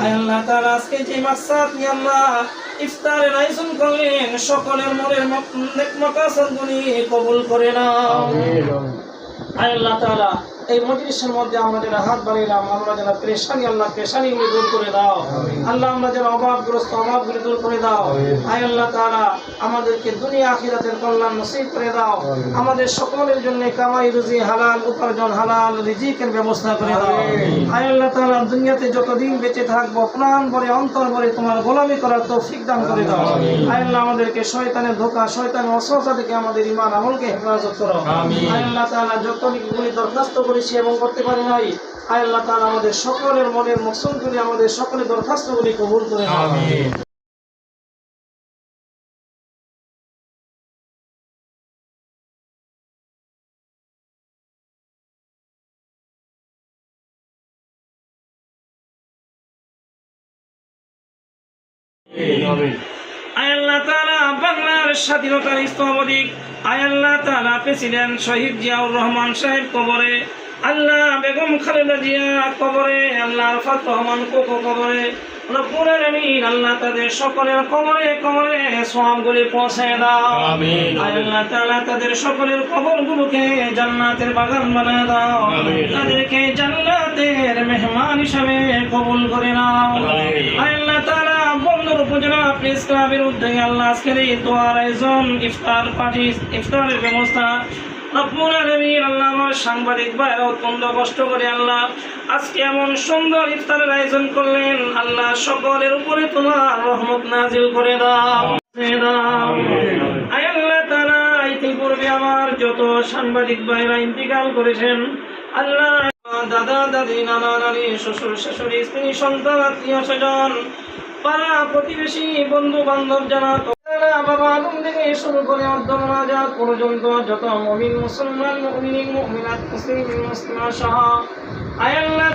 আল্লাহ তাআলা আজকে যে মাকসাদ নিয়ে আল্লাহ ইফতারের আয়োজন করলেন সকলের মনের মাকাসাদগুলি কবুল করে নাও। আল্লাহ তাআলা এই মজলিসের মধ্যে আমাদের হাত বাড়াইলাম, আমরা যারা পেরেশানি আল্লাহ পেরেশানিগুলি দূর করে দাও। আল্লাহ আমরা যারা অভাবগ্রস্ত অভাবগুলি দূর করে দাও। আল্লাহ তাআলা আমাদেরকে দুনিয়া আখিরাতের কল্যাণ নসিব করে দাও। আমাদের সকলের জন্য কামাই রুজি হালাল উপার্জন হালাল রিজিকের ব্যবস্থা করে দাও। আল্লাহ তাআলা দুনিয়াতে যতদিন বেঁচে থাকবো প্রাণ ভরে অন্তর ভরে তোমার গোলামি করার তৌফিক দান করে দাও। আল্লাহ আমাদেরকে শয়তানের ধোঁকা শয়তানের অসহসা থেকে আমাদের ঈমান আমলকে হেফাজত করো। আল্লাহ তাআলা যতগুলি দরখাস্ত করেছি এবং করতে পারি নাই, আল্লাহ তাআলা আমাদের সকলের মনের মকসুদগুলি আমাদের সকলের দরখাস্তগুলি কবুল করে নাও। আল্লাহ তাআলা বাংলার স্বাধীনতার স্থপতি আল্লাহ তাআলা প্রেসিডেন্ট শহীদ জিয়াউর রহমান সাহেব কবরে, আল্লাহ বেগম খালেদা জিয়া কবরে, আল্লাহ আরফাত রহমান কোকো কবরে, রব্বুল আলামিন আল্লাহ তাদের সকলের কবরে কবরে সওয়াবগুলি পৌঁছায় দাও। আমিন। আল্লাহ তাআলা তাদের সকলের কবরগুলোকে জান্নাতের বাগান বানায় দাও। তাদেরকে জান্নাতের মেহমান হিসেবে কবুল করে নাও। আল্লাহ তাআলা বন্দর উপজেলা প্রেস ক্লাবের উদ্যোগে আল্লাহ আজকের এই দোয়ার আয়োজন ইফতার পার্টি ইফতারের ব্যবস্থা রব্বুল আলামিন আল্লাহ আমার সাংবাদিক ভাইরা অত্যন্ত কষ্ট করে আল্লাহ আজকে এমন সুন্দর ইফতারের আয়োজন করলেন। আল্লাহ সকলের উপরে তোমার রহমত নাজিল করে দাও। আল্লাহ তাআলা ইতিপূর্বে আমার যত সাংবাদিক ভাইরা ইন্তিকাল করেছেন, আল্লাহ দাদা দাদি নানা নানি শ্বশুর শাশুড়ি স্ত্রী সন্তান আত্মীয় স্বজন পাড়া প্রতিবেশী বন্ধু বান্ধব যারা বাবা আদম থেকে শুরু করে অর্ধনাজাত পর্যন্ত যত মুমিন মুসলমান মুমিন মুমিনাত মুসলিম মুসলিমা সহ আল্লাহ